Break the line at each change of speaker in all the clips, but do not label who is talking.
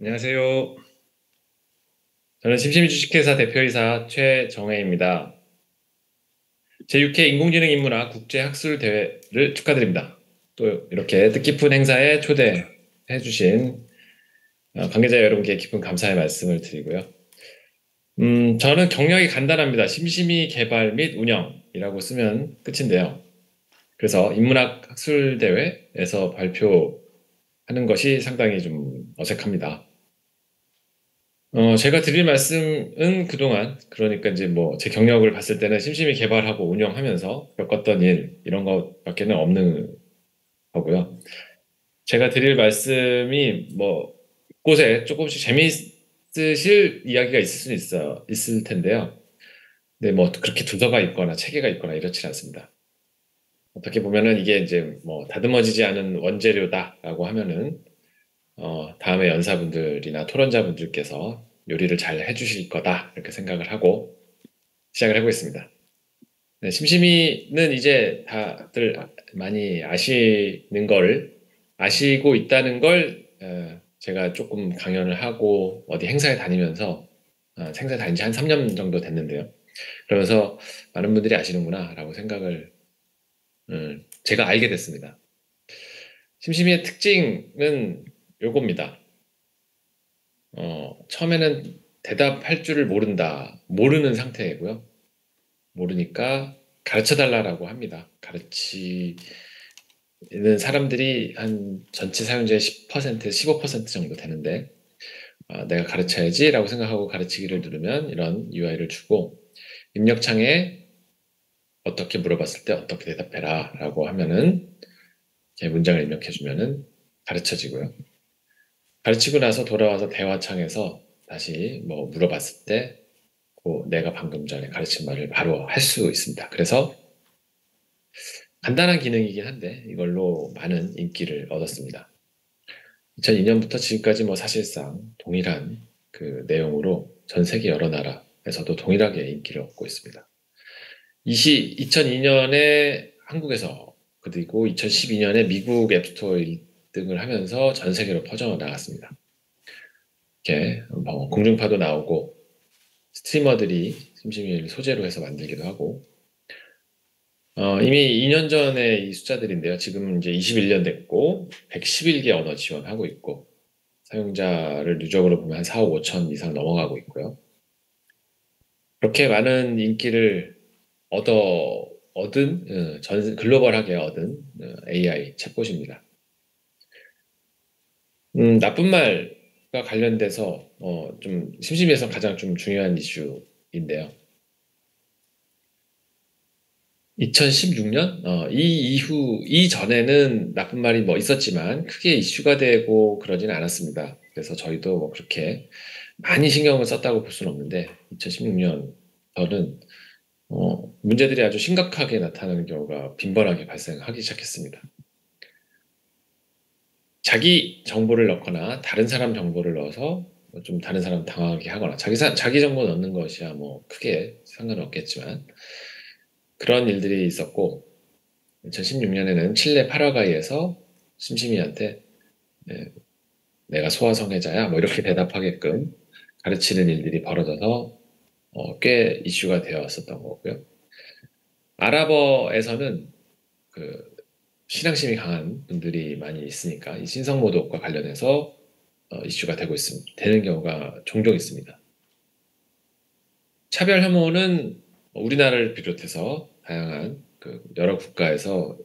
안녕하세요. 저는 심심이 주식회사 대표이사 최정혜입니다. 제6회 인공지능 인문학 국제학술대회를 축하드립니다. 또 이렇게 뜻깊은 행사에 초대해 주신 관계자 여러분께 깊은 감사의 말씀을 드리고요. 저는 경력이 간단합니다. 심심이 개발 및 운영이라고 쓰면 끝인데요. 그래서 인문학 학술대회에서 발표하는 것이 상당히 좀 어색합니다. 제가 드릴 말씀은 그동안, 그러니까 이제 뭐 제 경력을 봤을 때는 심심히 개발하고 운영하면서 겪었던 일, 이런 것밖에는 없는 거고요. 제가 드릴 말씀이 뭐, 곳에 조금씩 재미있으실 이야기가 있을 텐데요. 근데 뭐 그렇게 두서가 있거나 체계가 있거나 이렇지 않습니다. 어떻게 보면은 이게 이제 뭐 다듬어지지 않은 원재료다라고 하면은 다음에 연사분들이나 토론자분들께서 요리를 잘 해주실 거다 이렇게 생각을 하고 시작을 해보겠습니다. 네, 심심이는 이제 다들 많이 아시고 있다는 걸 제가 조금 강연을 하고 어디 행사에 다니면서 행사에 다닌 지 한 3년 정도 됐는데요. 그러면서 많은 분들이 아시는구나 라고 생각을 제가 알게 됐습니다. 심심이의 특징은 요겁니다. 처음에는 대답할 줄을 모르는 상태이고요. 모르니까 가르쳐 달라고 합니다. 가르치는 사람들이 한 전체 사용자의 10%, 15% 정도 되는데, 내가 가르쳐야지라고 생각하고 가르치기를 누르면 이런 UI를 주고, 입력창에 어떻게 물어봤을 때 어떻게 대답해라 라고 하면은, 제 문장을 입력해주면은 가르쳐지고요. 가르치고 나서 돌아와서 대화창에서 다시 뭐 물어봤을 때 내가 방금 전에 가르친 말을 바로 할 수 있습니다. 그래서 간단한 기능이긴 한데 이걸로 많은 인기를 얻었습니다. 2002년부터 지금까지 뭐 사실상 동일한 그 내용으로 전 세계 여러 나라에서도 동일하게 인기를 얻고 있습니다. 2002년에 한국에서 그리고 2012년에 미국 앱스토어 1등을 하면서 전 세계로 퍼져나갔습니다. 이렇게 뭐 공중파도 나오고 스트리머들이 심심이를 소재로 해서 만들기도 하고 이미 2년 전에 이 숫자들인데요. 지금 이제 21년 됐고 111개 언어 지원하고 있고 사용자를 누적으로 보면 한 4억 5천 이상 넘어가고 있고요. 그렇게 많은 인기를 얻은 글로벌하게 얻은 AI 챗봇입니다. 나쁜 말과 관련돼서 좀 심심해서 가장 좀 중요한 이슈인데요. 2016년? 이전에는 나쁜 말이 뭐 있었지만 크게 이슈가 되고 그러지는 않았습니다. 그래서 저희도 뭐 그렇게 많이 신경을 썼다고 볼 수는 없는데, 2016년부터는 문제들이 아주 심각하게 나타나는 경우가 빈번하게 발생하기 시작했습니다. 자기 정보를 넣거나 다른 사람 정보를 넣어서 좀 다른 사람 당황하게 하거나 자기 정보 넣는 것이야 뭐 크게 상관은 없겠지만 그런 일들이 있었고 2016년에는 칠레 파라과이에서 심심이한테 내가 소아성애자야 뭐 이렇게 대답하게끔 가르치는 일들이 벌어져서 꽤 이슈가 되었었던 거고요. 아랍어에서는 그 신앙심이 강한 분들이 많이 있으니까 이 신성모독과 관련해서 이슈가 되는 경우가 종종 있습니다. 차별 혐오는 우리나라를 비롯해서 다양한 그 여러 국가에서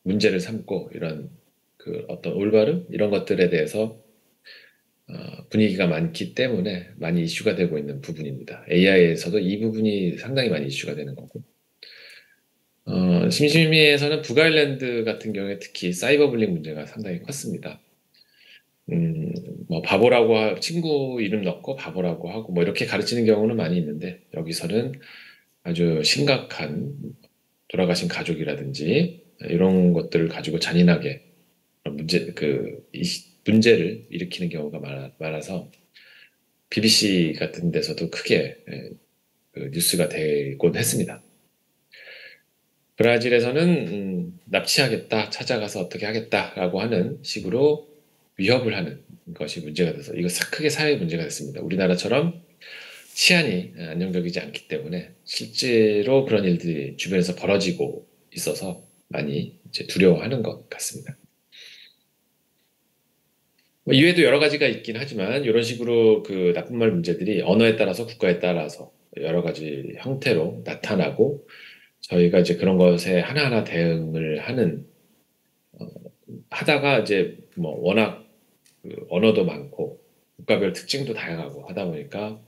문제를 삼고 이런 그 어떤 올바름 이런 것들에 대해서 분위기가 많기 때문에 많이 이슈가 되고 있는 부분입니다. AI에서도 이 부분이 상당히 많이 이슈가 되는 거고 심심이에서는 북아일랜드 같은 경우에 특히 사이버 불링 문제가 상당히 컸습니다. 뭐 친구 이름 넣고 바보라고 하고 뭐 이렇게 가르치는 경우는 많이 있는데 여기서는 아주 심각한 돌아가신 가족이라든지 이런 것들을 가지고 잔인하게 문제를 일으키는 경우가 많아서 BBC 같은 데서도 크게 그 뉴스가 되곤 했습니다. 브라질에서는 납치하겠다, 찾아가서 어떻게 하겠다라고 하는 식으로 위협을 하는 것이 문제가 돼서 이거 크게 사회 문제가 됐습니다. 우리나라처럼 치안이 안정적이지 않기 때문에 실제로 그런 일들이 주변에서 벌어지고 있어서 많이 이제 두려워하는 것 같습니다. 뭐 이외에도 여러 가지가 있긴 하지만 이런 식으로 그 나쁜 말 문제들이 언어에 따라서 국가에 따라서 여러 가지 형태로 나타나고 저희가 이제 그런 것에 하나하나 대응을 어, 하다가 이제 뭐 워낙 그 언어도 많고 국가별 특징도 다양하고 하다 보니까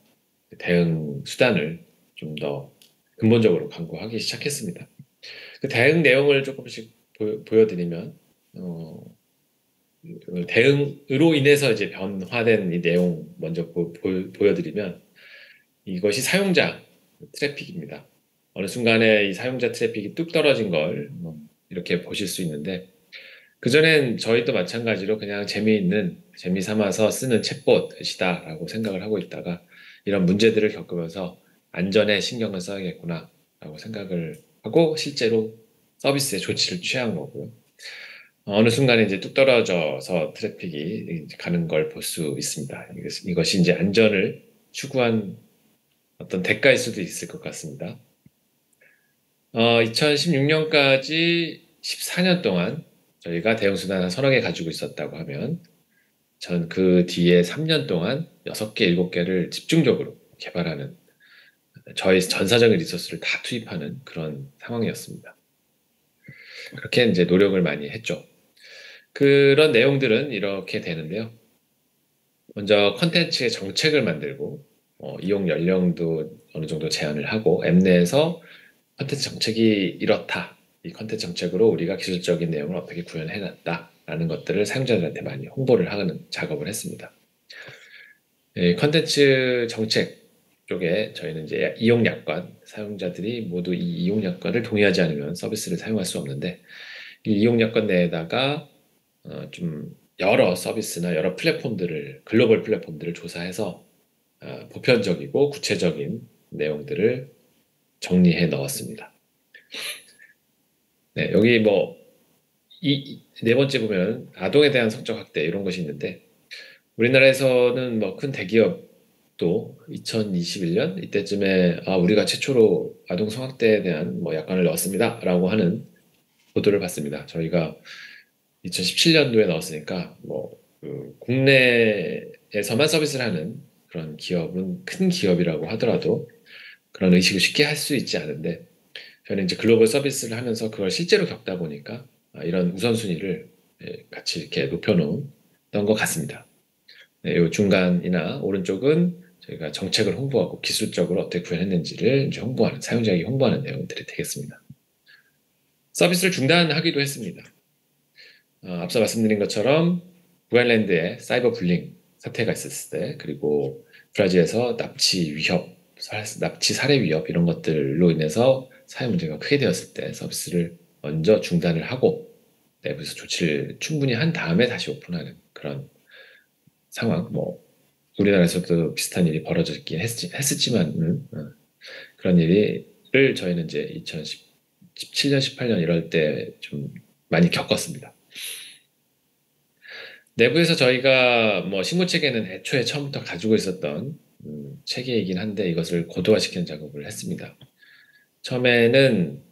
대응 수단을 좀 더 근본적으로 강구하기 시작했습니다. 그 대응 내용을 조금씩 보여드리면 어, 대응으로 인해서 이제 변화된 이 내용 먼저 보여드리면 이것이 사용자 트래픽입니다. 어느 순간에 이 사용자 트래픽이 뚝 떨어진 걸 이렇게 보실 수 있는데 그전엔 저희도 마찬가지로 그냥 재미삼아서 쓰는 챗봇이다라고 생각을 하고 있다가 이런 문제들을 겪으면서 안전에 신경을 써야겠구나라고 생각을 하고 실제로 서비스에 조치를 취한 거고요. 어느 순간에 이제 뚝 떨어져서 트래픽이 가는 걸 볼 수 있습니다. 이것이 이제 안전을 추구한 어떤 대가일 수도 있을 것 같습니다. 2016년까지 14년 동안 저희가 대형수단 한 서너 개 가지고 있었다고 하면 전 그 뒤에 3년 동안 6개, 7개를 집중적으로 개발하는 저희 전사적인 리소스를 다 투입하는 그런 상황이었습니다. 그렇게 이제 노력을 많이 했죠. 그런 내용들은 이렇게 되는데요. 먼저 컨텐츠의 정책을 만들고 이용 연령도 어느 정도 제한을 하고 앱 내에서 컨텐츠 정책이 이렇다. 이 컨텐츠 정책으로 우리가 기술적인 내용을 어떻게 구현해놨다라는 것들을 사용자들한테 많이 홍보를 하는 작업을 했습니다. 컨텐츠 정책 쪽에 저희는 이제 이용 약관, 사용자들이 모두 이 이용 약관을 동의하지 않으면 서비스를 사용할 수 없는데 이 이용 약관 내에다가 좀 여러 서비스나 여러 글로벌 플랫폼들을 조사해서 보편적이고 구체적인 내용들을 정리해 넣었습니다. 네, 여기 뭐, 네 번째 보면 아동에 대한 성적 학대 이런 것이 있는데 우리나라에서는 뭐 큰 대기업도 2021년 이때쯤에 우리가 최초로 아동 성학대에 대한 뭐 약관을 넣었습니다라고 하는 보도를 봤습니다. 저희가 2017년도에 넣었으니까 뭐그 국내에서만 서비스를 하는 그런 기업은 큰 기업이라고 하더라도 그런 의식을 쉽게 할 수 있지 않은데 저는 이제 글로벌 서비스를 하면서 그걸 실제로 겪다 보니까 이런 우선순위를 같이 이렇게 높여놓은 것 같습니다. 네, 이 중간이나 오른쪽은 저희가 정책을 홍보하고 기술적으로 어떻게 구현했는지를 이제 사용자에게 홍보하는 내용들이 되겠습니다. 서비스를 중단하기도 했습니다. 앞서 말씀드린 것처럼 부엘랜드에 사이버 불링 사태가 있었을 때 그리고 브라질에서 납치 살해 위협 이런 것들로 인해서 사회 문제가 크게 되었을 때 서비스를 먼저 중단을 하고 내부에서 조치를 충분히 한 다음에 다시 오픈하는 그런 상황. 뭐 우리나라에서도 비슷한 일이 벌어졌긴 했었지만 그런 일을 저희는 이제 2017년, 18년 이럴 때 좀 많이 겪었습니다. 내부에서 저희가 뭐 신고 체계는 애초에 처음부터 가지고 있었던 체계이긴 한데 이것을 고도화시키는 작업을 했습니다. 처음에는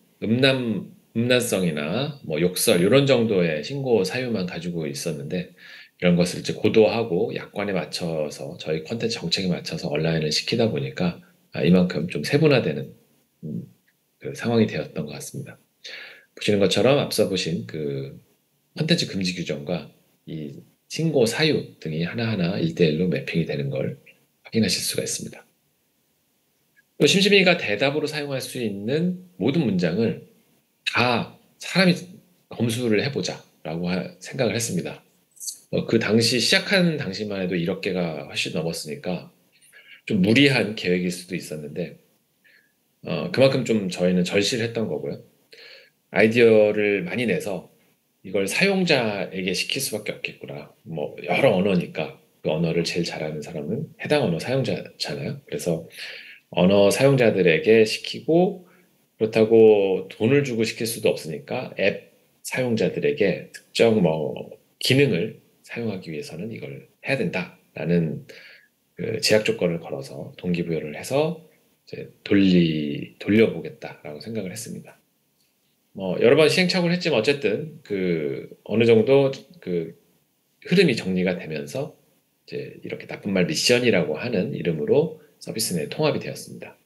음란성이나 뭐 욕설 이런 정도의 신고 사유만 가지고 있었는데 이런 것을 이제 고도화하고 약관에 맞춰서 저희 콘텐츠 정책에 맞춰서 온라인을 시키다 보니까 이만큼 좀 세분화되는 음, 그 상황이 되었던 것 같습니다. 보시는 것처럼 앞서 보신 그 콘텐츠 금지 규정과 이 신고 사유 등이 하나하나 1대1로 매핑이 되는 걸 확인하실 수가 있습니다. 또 심심이가 대답으로 사용할 수 있는 모든 문장을 다 사람이 검수를 해보자라고 생각을 했습니다. 그 당시 시작하는 당시만 해도 1억 개가 훨씬 넘었으니까 좀 무리한 계획일 수도 있었는데 그만큼 좀 저희는 절실했던 거고요. 아이디어를 많이 내서 이걸 사용자에게 시킬 수밖에 없겠구나. 뭐 여러 언어니까 그 언어를 제일 잘하는 사람은 해당 언어 사용자잖아요. 그래서 언어 사용자들에게 시키고 그렇다고 돈을 주고 시킬 수도 없으니까 앱 사용자들에게 특정 뭐 기능을 사용하기 위해서는 이걸 해야 된다라는 그 제약 조건을 걸어서 동기부여를 해서 이제 돌려보겠다라고 생각을 했습니다. 뭐 여러 번 시행착오를 했지만 어쨌든 그 어느 정도 그 흐름이 정리가 되면서 이제 이렇게 나쁜 말 미션이라고 하는 이름으로 서비스 내에 통합이 되었습니다.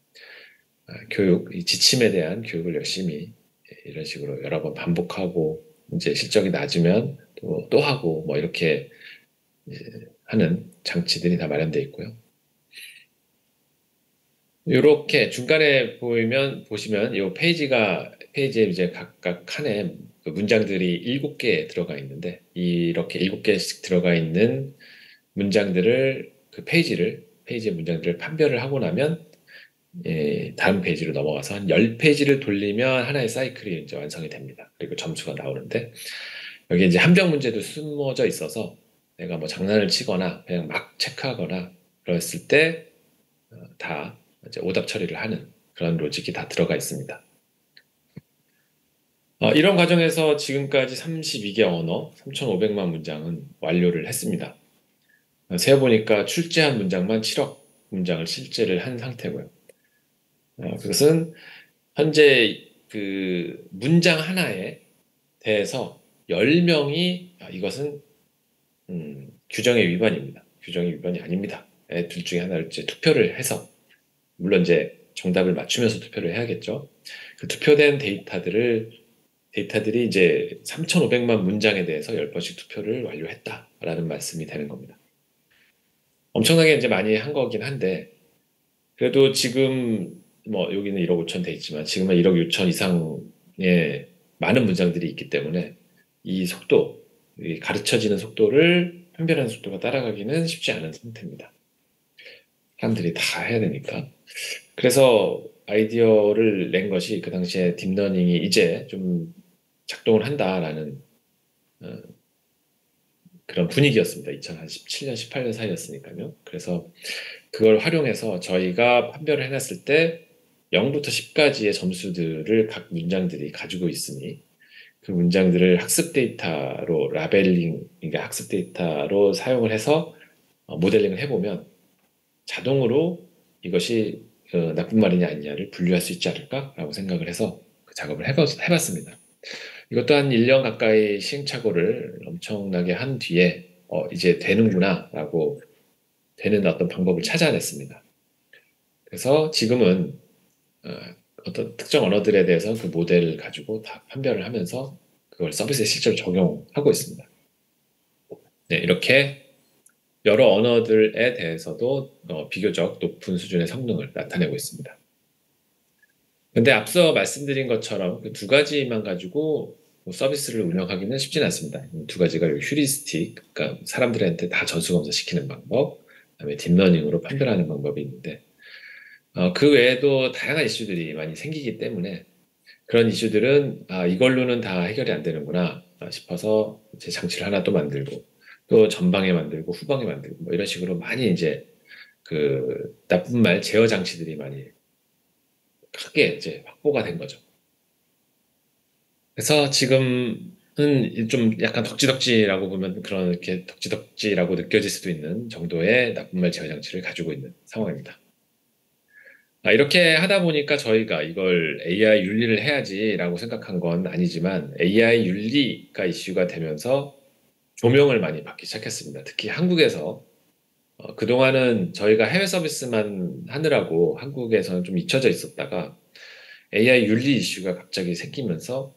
교육, 이 지침에 대한 교육을 열심히 이런 식으로 여러 번 반복하고 이제 실적이 낮으면 또 하고 뭐 이렇게 하는 장치들이 다 마련되어 있고요. 이렇게 중간에 보시면 이 페이지에 이제 각각 칸에 그 문장들이 7개 들어가 있는데 이렇게 7개씩 들어가 있는 문장들을 페이지의 문장들을 판별을 하고 나면 다음 페이지로 넘어가서 한 10페이지를 돌리면 하나의 사이클이 이제 완성이 됩니다. 그리고 점수가 나오는데 여기 이제 함정 문제도 숨어져 있어서 내가 뭐 장난을 치거나 그냥 막 체크하거나 그랬을 때 다 이제 오답 처리를 하는 그런 로직이 다 들어가 있습니다. 이런 과정에서 지금까지 32개 언어 3,500만 문장은 완료를 했습니다. 세어보니까 출제한 문장만 7억 문장을 실제를 한 상태고요. 그것은 현재 그 문장 하나에 대해서 10명이 이것은 규정의 위반입니다. 규정의 위반이 아닙니다. 둘 중에 하나를 이제 투표를 해서 물론 이제 정답을 맞추면서 투표를 해야겠죠. 그 투표된 데이터들이 이제 3,500만 문장에 대해서 10번씩 투표를 완료했다라는 말씀이 되는 겁니다. 엄청나게 이제 많이 한 거긴 한데 그래도 지금 뭐 여기는 1억 5천 돼 있지만 지금은 1억 6천 이상의 많은 문장들이 있기 때문에 이 속도, 이 가르쳐지는 속도를 판별하는 속도가 따라가기는 쉽지 않은 상태입니다. 사람들이 다 해야 되니까. 그래서 아이디어를 낸 것이 그 당시에 딥러닝이 이제 좀 작동을 한다라는 그런 분위기였습니다. 2017년, 18년 사이였으니까요. 그래서 그걸 활용해서 저희가 판별을 해놨을 때 0부터 10까지의 점수들을 각 문장들이 가지고 있으니 그 문장들을 학습 데이터로 라벨링, 그러니까 학습 데이터로 사용을 해서 모델링을 해보면 자동으로 이것이 나쁜 말이냐 아니냐를 분류할 수 있지 않을까라고 생각을 해서 그 작업을 해봤습니다. 이것도 한 1년 가까이 시행착오를 엄청나게 한 뒤에 이제 되는구나라고 되는 어떤 방법을 찾아냈습니다. 그래서 지금은 어떤 특정 언어들에 대해서 그 모델을 가지고 다 판별을 하면서 그걸 서비스에 실제로 적용하고 있습니다. 네, 이렇게 여러 언어들에 대해서도 비교적 높은 수준의 성능을 나타내고 있습니다. 근데 앞서 말씀드린 것처럼 그 두 가지만 가지고 서비스를 운영하기는 쉽지는 않습니다. 두 가지가 휴리스틱, 그러니까 사람들한테 다 전수검사 시키는 방법, 그다음에 딥러닝으로 판별하는 방법이 있는데 그 외에도 다양한 이슈들이 많이 생기기 때문에 그런 이슈들은 이걸로는 다 해결이 안 되는구나 싶어서 제 장치를 하나 또 만들고 또 전방에 만들고 후방에 만들고 뭐 이런 식으로 많이 이제 그 나쁜 말 제어 장치들이 많이 크게 이제 확보가 된 거죠. 그래서 지금은 좀 약간 덕지덕지라고 보면 그런 이렇게 덕지덕지라고 느껴질 수도 있는 정도의 나쁜 말 제어 장치를 가지고 있는 상황입니다. 이렇게 하다 보니까 저희가 이걸 AI 윤리를 해야지라고 생각한 건 아니지만 AI 윤리가 이슈가 되면서 조명을 많이 받기 시작했습니다. 특히 한국에서 그동안은 저희가 해외 서비스만 하느라고 한국에서는 좀 잊혀져 있었다가 AI 윤리 이슈가 갑자기 생기면서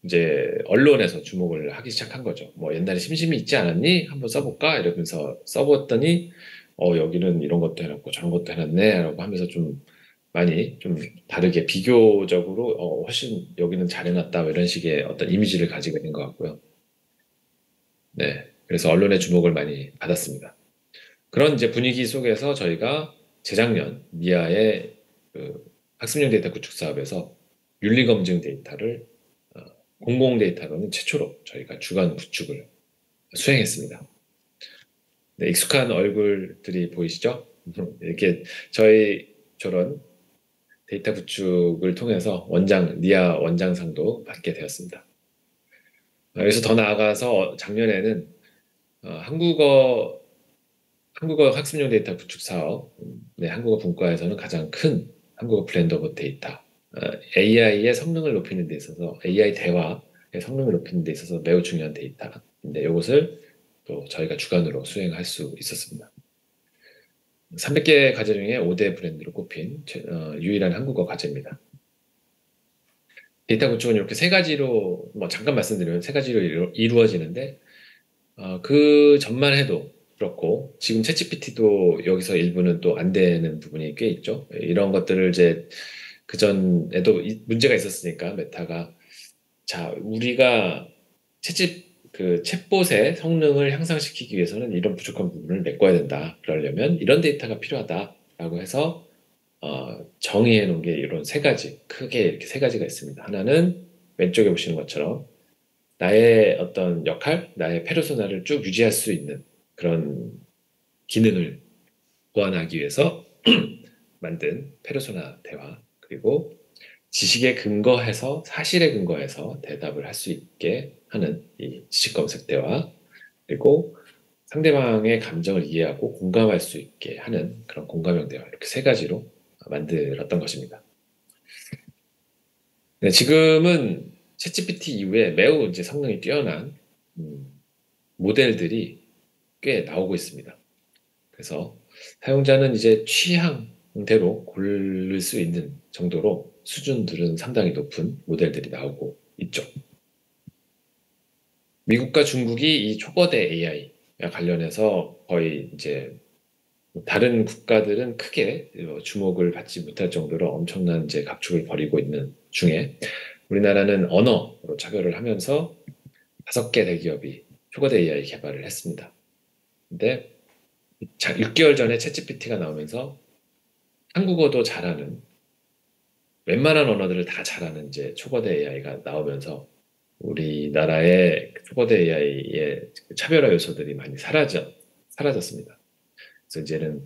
이제 언론에서 주목을 하기 시작한 거죠. 뭐 옛날에 심심이 있지 않았니? 한번 써볼까? 이러면서 써봤더니 여기는 이런 것도 해놨고 저런 것도 해놨네 라고 하면서 좀 많이 좀 다르게 비교적으로 훨씬 여기는 잘 해놨다 뭐 이런 식의 어떤 이미지를 가지고 있는 것 같고요. 네, 그래서 언론의 주목을 많이 받았습니다. 그런 이제 분위기 속에서 저희가 재작년 미아의 그 학습용 데이터 구축 사업에서 윤리 검증 데이터를 공공 데이터로는 최초로 저희가 주간 구축을 수행했습니다. 네, 익숙한 얼굴들이 보이시죠? 이렇게 저런 데이터 구축을 통해서 니아 원장상도 받게 되었습니다. 여기서 더 나아가서 작년에는 한국어 학습용 데이터 구축 사업, 네, 한국어 분과에서는 가장 큰 한국어 블렌드 오브 데이터, AI의 성능을 높이는 데 있어서 AI 대화의 성능을 높이는 데 있어서 매우 중요한 데이터인데 이것을 또 저희가 주관으로 수행할 수 있었습니다. 300개 과제 중에 5대 브랜드로 꼽힌 유일한 한국어 과제입니다. 데이터 구축은 이렇게 세 가지로 뭐 잠깐 말씀드리면 세 가지로 이루어지는데 그 전만 해도 그렇고 지금 챗GPT도 여기서 일부는 또 안 되는 부분이 꽤 있죠. 이런 것들을 이제 그 전에도 문제가 있었으니까 메타가 자 우리가 그 챗봇의 성능을 향상시키기 위해서는 이런 부족한 부분을 메꿔야 된다. 그러려면 이런 데이터가 필요하다라고 해서 정의해 놓은 게 이런 세 가지 크게 이렇게 세 가지가 있습니다. 하나는 왼쪽에 보시는 것처럼 나의 어떤 역할, 나의 페르소나를 쭉 유지할 수 있는 그런 기능을 보완하기 위해서 만든 페르소나 대화, 그리고 지식에 근거해서, 사실에 근거해서 대답을 할 수 있게 하는 이 지식 검색 대화, 그리고 상대방의 감정을 이해하고 공감할 수 있게 하는 그런 공감형 대화, 이렇게 세 가지로 만들었던 것입니다. 네, 지금은 챗GPT 이후에 매우 이제 성능이 뛰어난 모델들이 꽤 나오고 있습니다. 그래서 사용자는 이제 취향대로 고를 수 있는 정도로 수준들은 상당히 높은 모델들이 나오고 있죠. 미국과 중국이 이 초거대 AI와 관련해서 거의 이제 다른 국가들은 크게 주목을 받지 못할 정도로 엄청난 이제 각축을 벌이고 있는 중에 우리나라는 언어로 차별을 하면서 5개 대기업이 초거대 AI 개발을 했습니다. 근데 6개월 전에 챗GPT가 나오면서 한국어도 잘하는 웬만한 언어들을 다 잘하는 이제 초거대 AI가 나오면서 우리나라의 초거대 AI의 차별화 요소들이 많이 사라졌습니다. 그래서 이제는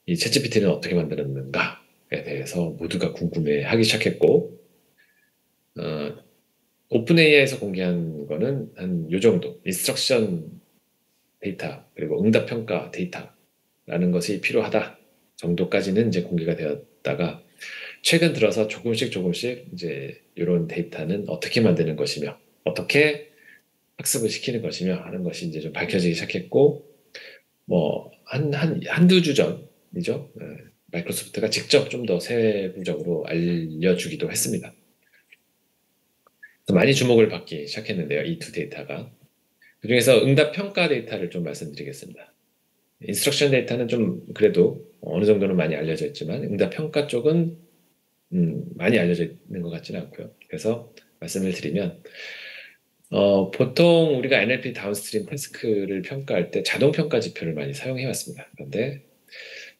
이 챗GPT는 어떻게 만들었는가에 대해서 모두가 궁금해하기 시작했고 어, 오픈 AI에서 공개한 거는 한 요 정도 인스트럭션 데이터 그리고 응답 평가 데이터라는 것이 필요하다 정도까지는 이제 공개가 되었다가 최근 들어서 조금씩 이제 이런 데이터는 어떻게 만드는 것이며 어떻게 학습을 시키는 것이며 하는 것이 이제 좀 밝혀지기 시작했고 뭐 한두 주 전이죠. 마이크로소프트가 직접 좀 더 세부적으로 알려주기도 했습니다. 많이 주목을 받기 시작했는데요. 이 두 데이터가. 그중에서 응답 평가 데이터를 좀 말씀드리겠습니다. 인스트럭션 데이터는 좀 그래도 어느 정도는 많이 알려져 있지만 응답 평가 쪽은 많이 알려져 있는 것 같지는 않고요. 그래서 말씀을 드리면 보통 우리가 NLP 다운스트림 태스크를 평가할 때 자동 평가 지표를 많이 사용해 왔습니다. 그런데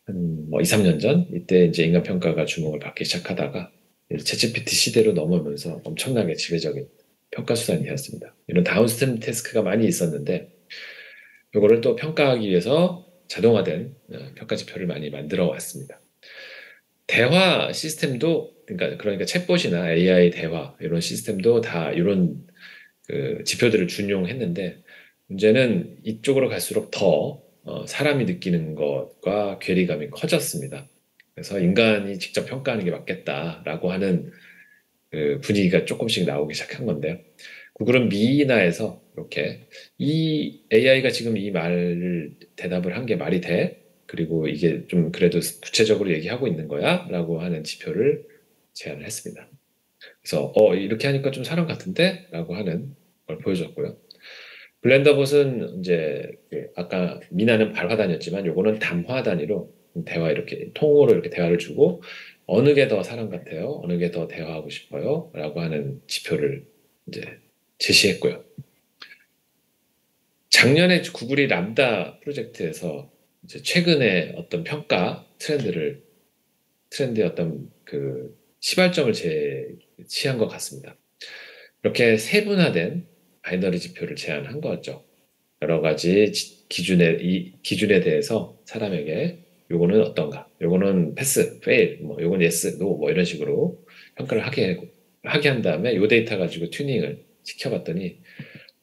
한 2, 3년 전 이때 이제 인간 평가가 주목을 받기 시작하다가 챗GPT 시대로 넘어오면서 엄청나게 지배적인 평가 수단이 되었습니다. 이런 다운스트림 태스크가 많이 있었는데 이거를 또 평가하기 위해서 자동화된 평가 지표를 많이 만들어 왔습니다. 대화 시스템도 그러니까 챗봇이나 AI 대화 이런 시스템도 다 이런 그 지표들을 준용했는데 문제는 이쪽으로 갈수록 더 사람이 느끼는 것과 괴리감이 커졌습니다. 그래서 인간이 직접 평가하는 게 맞겠다라고 하는 그 분위기가 조금씩 나오기 시작한 건데요. 구글은 미나에서 이렇게 이 AI가 지금 이 말을 대답을 한 게 말이 돼? 그리고 이게 좀 그래도 구체적으로 얘기하고 있는 거야? 라고 하는 지표를 제안을 했습니다. 그래서 이렇게 하니까 좀 사람 같은데? 라고 하는 걸 보여줬고요. 블렌더봇은 이제 아까 미나는 발화단이었지만 요거는 담화단위로 대화 이렇게 통으로 이렇게 대화를 주고 어느 게 더 사람 같아요? 어느 게 더 대화하고 싶어요? 라고 하는 지표를 이제 제시했고요. 작년에 구글이 람다 프로젝트에서 이제 최근에 어떤 평가 트렌드의 어떤 그 시발점을 제시한 것 같습니다. 이렇게 세분화된 바이너리 지표를 제안한 거죠. 여러 가지 기준에 대해서 사람에게 요거는 어떤가, 요거는 패스, 페일, 뭐 요건 예스, 노, 뭐 이런 식으로 평가를 하게 한 다음에 요 데이터 가지고 튜닝을 시켜봤더니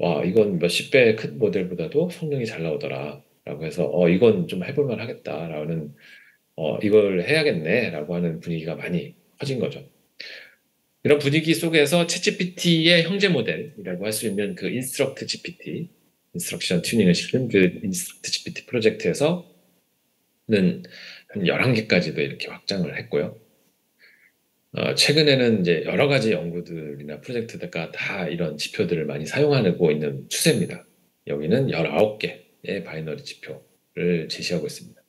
와, 이건 몇십 배 큰 모델보다도 성능이 잘 나오더라. 라고 해서, 이건 좀 해볼만 하겠다라는, 이걸 해야겠네. 라고 하는 분위기가 많이 커진 거죠. 이런 분위기 속에서 챗GPT의 형제 모델이라고 할 수 있는 그 인스트럭트 GPT, 인스트럭션 튜닝을 시킨 그 인스트럭트 GPT 프로젝트에서는 한 11개까지도 이렇게 확장을 했고요. 최근에는 이제 여러 가지 연구들이나 프로젝트가 다 이런 지표들을 많이 사용하고 있는 추세입니다. 여기는 19개의 바이너리 지표를 제시하고 있습니다.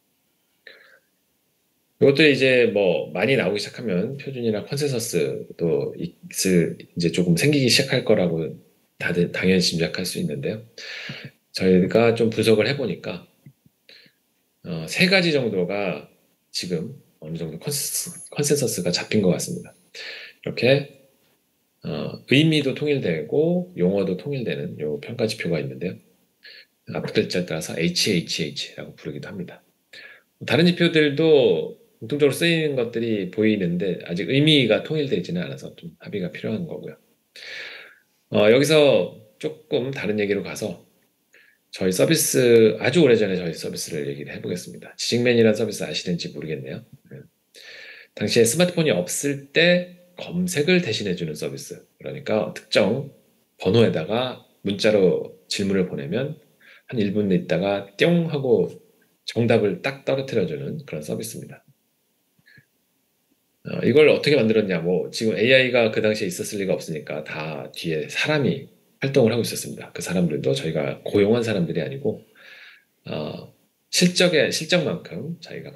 이것들이 이제 뭐 많이 나오기 시작하면 표준이나 컨센서스도 이제 조금 생기기 시작할 거라고 다들 당연히 짐작할 수 있는데요. 저희가 좀 분석을 해보니까 세 가지 정도가 지금 어느 정도 컨센서스가 잡힌 것 같습니다. 이렇게 의미도 통일되고 용어도 통일되는 요 평가 지표가 있는데요. 앞 글자에 따라서 HHH라고 부르기도 합니다. 다른 지표들도 공통적으로 쓰이는 것들이 보이는데 아직 의미가 통일되어 있지는 않아서 좀 합의가 필요한 거고요. 여기서 조금 다른 얘기로 가서 저희 서비스, 아주 오래전에 저희 서비스를 얘기를 해보겠습니다. 지식맨이라는 서비스 아시는지 모르겠네요. 당시에 스마트폰이 없을 때 검색을 대신해주는 서비스. 그러니까 특정 번호에다가 문자로 질문을 보내면 한 1분 있다가 뿅 하고 정답을 딱 떨어뜨려주는 그런 서비스입니다. 이걸 어떻게 만들었냐, 뭐, 지금 AI가 그 당시에 있었을 리가 없으니까 다 뒤에 사람이 활동을 하고 있었습니다. 그 사람들도 저희가 고용한 사람들이 아니고, 실적만큼 저희가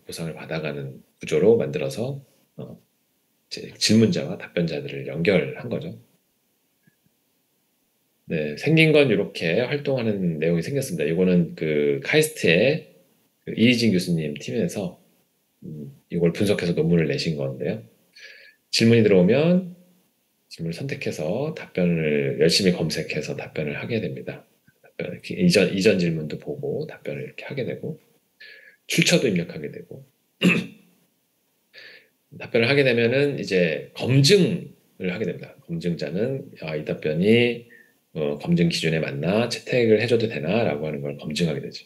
보상을 받아가는 구조로 만들어서, 질문자와 답변자들을 연결한 거죠. 네, 생긴 건 이렇게 활동하는 내용이 생겼습니다. 이거는 그 카이스트의 그 이희진 교수님 팀에서 이걸 분석해서 논문을 내신 건데요. 질문이 들어오면 질문을 선택해서 답변을 열심히 검색해서 답변을 하게 됩니다. 이전 질문도 보고 답변을 이렇게 하게 되고 출처도 입력하게 되고 답변을 하게 되면은 이제 검증을 하게 됩니다. 검증자는 이 답변이 검증 기준에 맞나 채택을 해줘도 되나라고 하는 걸 검증하게 되죠.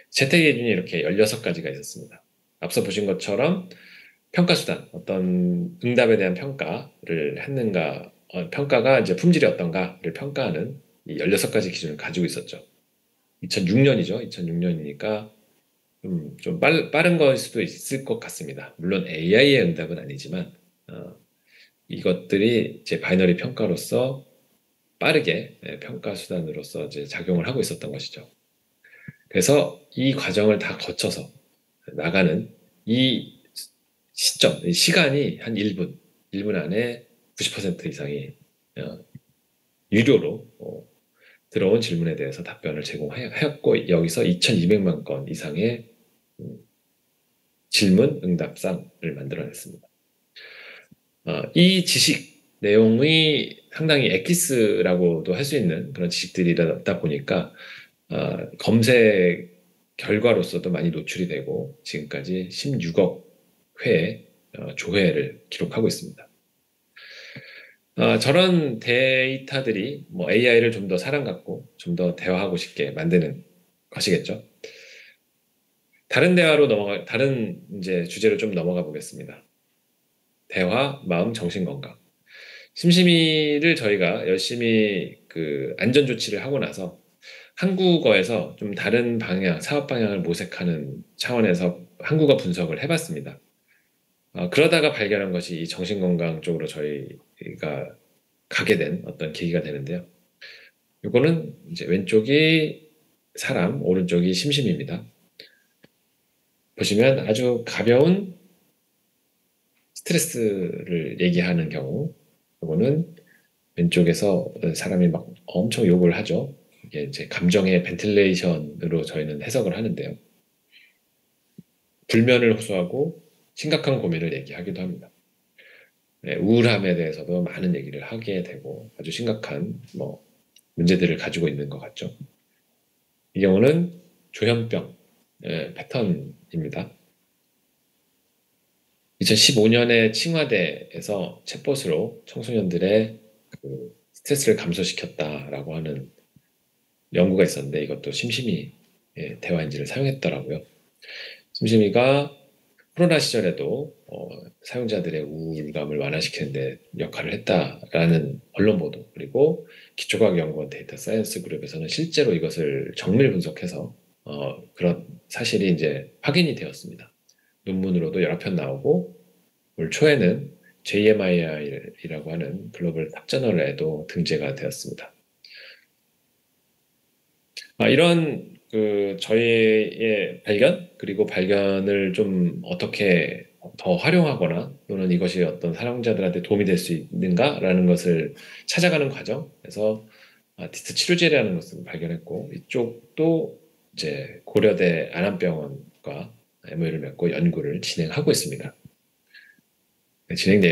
채택 기준이 이렇게 16가지가 있었습니다. 앞서 보신 것처럼 평가 수단, 어떤 응답에 대한 평가를 했는가, 평가가 이제 품질이 어떤가를 평가하는 이 16가지 기준을 가지고 있었죠. 2006년이죠. 2006년이니까 좀 빠른 걸 수도 있을 것 같습니다. 물론 AI의 응답은 아니지만, 이것들이 이제 바이너리 평가로서 빠르게 평가 수단으로서 이제 작용을 하고 있었던 것이죠. 그래서 이 과정을 다 거쳐서 나가는 이 시점, 이 시간이 한 1분 안에 90% 이상이 유료로 들어온 질문에 대해서 답변을 제공하였고 여기서 2200만 건 이상의 질문 응답상을 만들어냈습니다. 이 지식 내용이 상당히 엑기스라고도 할 수 있는 그런 지식들이다 보니까 검색 결과로서도 많이 노출이 되고 지금까지 16억 회 조회를 기록하고 있습니다. 저런 데이터들이 뭐 AI를 좀 더 사람 같고 좀 더 대화하고 싶게 만드는 것이겠죠. 다른 이제 주제로 좀 넘어가 보겠습니다. 대화, 마음, 정신 건강. 심심이를 저희가 열심히 그 안전 조치를 하고 나서 한국어에서 좀 다른 방향, 사업 방향을 모색하는 차원에서 한국어 분석을 해봤습니다. 그러다가 발견한 것이 이 정신건강 쪽으로 저희가 가게 된 어떤 계기가 되는데요. 이거는 이제 왼쪽이 사람, 오른쪽이 심심입니다. 보시면 아주 가벼운 스트레스를 얘기하는 경우, 이거는 왼쪽에서 사람이 막 엄청 욕을 하죠. 이게 이제 감정의 벤틸레이션으로 저희는 해석을 하는데요. 불면을 호소하고 심각한 고민을 얘기하기도 합니다. 네, 우울함에 대해서도 많은 얘기를 하게 되고 아주 심각한 문제들을 가지고 있는 것 같죠. 이 경우는 조현병 패턴입니다. 2015년에 칭화대에서 챗봇으로 청소년들의 그 스트레스를 감소시켰다라고 하는 연구가 있었는데 이것도 심심이 대화인지를 사용했더라고요. 심심이가 코로나 시절에도 사용자들의 우울감을 완화시키는 데 역할을 했다라는 언론 보도, 그리고 기초과학연구원 데이터 사이언스 그룹에서는 실제로 이것을 정밀 분석해서 그런 사실이 이제 확인이 되었습니다. 논문으로도 여러 편 나오고 올 초에는 JMIR이라고 하는 글로벌 탑저널에도 등재가 되었습니다. 이런 저희의 발견, 그리고 발견을 좀 어떻게 더 활용하거나 또는 이것이 어떤 사용자들한테 도움이 될 수 있는가라는 것을 찾아가는 과정에서 디스 치료제라는 것을 발견했고, 이쪽도 이제 고려대 안암병원과 MOU를 맺고 연구를 진행하고 있습니다.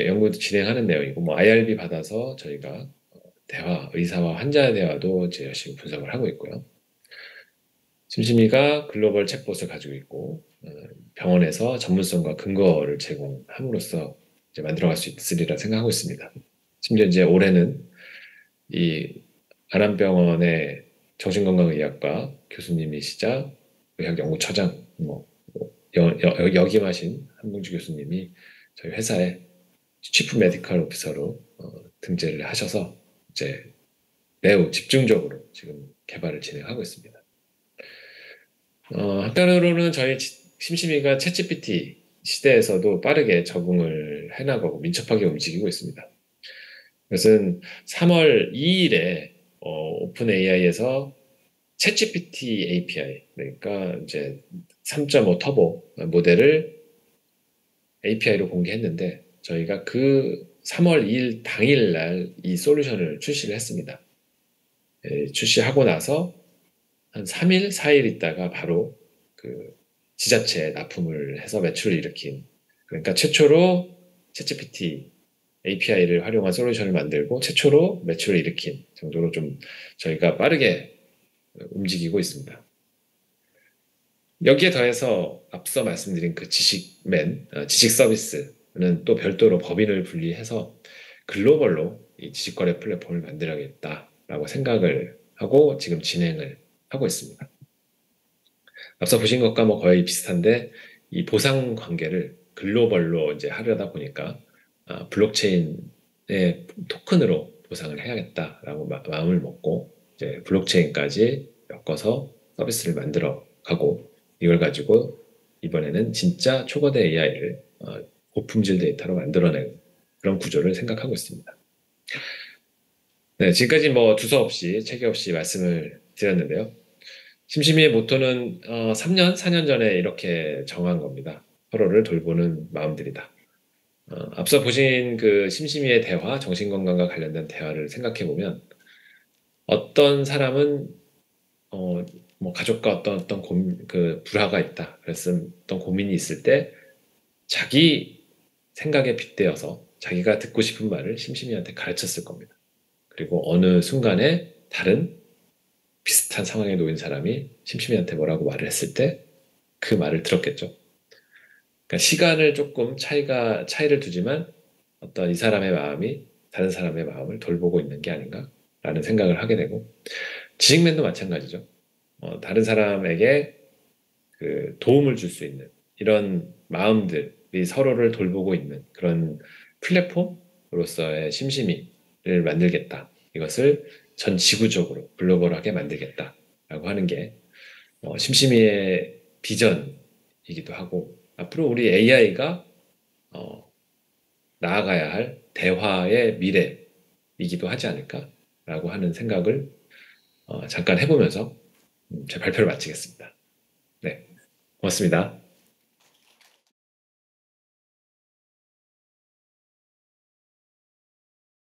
연구도 진행하는 내용이고, 뭐 IRB 받아서 저희가 의사와 환자 대화도 이제 열심히 분석을 하고 있고요. 심심이가 글로벌 챗봇을 가지고 있고 병원에서 전문성과 근거를 제공함으로써 이제 만들어갈 수 있으리라 생각하고 있습니다. 심지어 이제 올해는 이 안암병원의 정신건강의학과 교수님이시자 의학연구처장 역임하신 한봉주 교수님이 저희 회사에 치프 메디컬 오피서로 등재를 하셔서 이제 매우 집중적으로 지금 개발을 진행하고 있습니다. 한편으로는 저희 심심이가 챗GPT 시대에서도 빠르게 적응을 해나가고 민첩하게 움직이고 있습니다. 그것은 3월 2일에 오픈 AI에서 챗GPT API, 그러니까 이제 3.5 터보 모델을 API로 공개했는데 저희가 그 3월 2일 당일날 이 솔루션을 출시를 했습니다. 출시하고 나서 한 3일, 4일 있다가 바로 그 지자체에 납품을 해서 매출을 일으킨, 그러니까 최초로 챗GPT API를 활용한 솔루션을 만들고 최초로 매출을 일으킨 정도로 좀 저희가 빠르게 움직이고 있습니다. 여기에 더해서 앞서 말씀드린 그 지식 서비스는 또 별도로 법인을 분리해서 글로벌로 이 지식거래 플랫폼을 만들어야겠다라고 생각을 하고 지금 진행을 하고 있습니다. 앞서 보신 것과 뭐 거의 비슷한데 이 보상 관계를 글로벌로 이제 하려다 보니까 블록체인의 토큰으로 보상을 해야겠다라고 마음을 먹고 이제 블록체인까지 엮어서 서비스를 만들어 가고, 이걸 가지고 이번에는 진짜 초거대 AI를 고품질 데이터로 만들어내는 그런 구조를 생각하고 있습니다. 네, 지금까지 뭐 두서 없이 체계 없이 말씀을 드렸는데요. 심심이의 모토는 3년, 4년 전에 이렇게 정한 겁니다. 서로를 돌보는 마음들이다. 앞서 보신 그 심심이의 대화, 정신건강과 관련된 대화를 생각해 보면 어떤 사람은 뭐 가족과 어떤 불화가 있다. 그래서 어떤 고민이 있을 때 자기 생각에 빗대어서 자기가 듣고 싶은 말을 심심이한테 가르쳤을 겁니다. 그리고 어느 순간에 다른 비슷한 상황에 놓인 사람이 심심이한테 뭐라고 말을 했을 때 그 말을 들었겠죠. 그러니까 시간을 조금 차이를 두지만 어떤 이 사람의 마음이 다른 사람의 마음을 돌보고 있는 게 아닌가라는 생각을 하게 되고, 지식맨도 마찬가지죠. 다른 사람에게 그 도움을 줄 수 있는 이런 마음들이 서로를 돌보고 있는 그런 플랫폼으로서의 심심이를 만들겠다. 이것을 전 지구적으로 글로벌하게 만들겠다라고 하는 게 심심이의 비전이기도 하고, 앞으로 우리 AI가 나아가야 할 대화의 미래이기도 하지 않을까라고 하는 생각을 잠깐 해보면서 제 발표를 마치겠습니다. 네, 고맙습니다.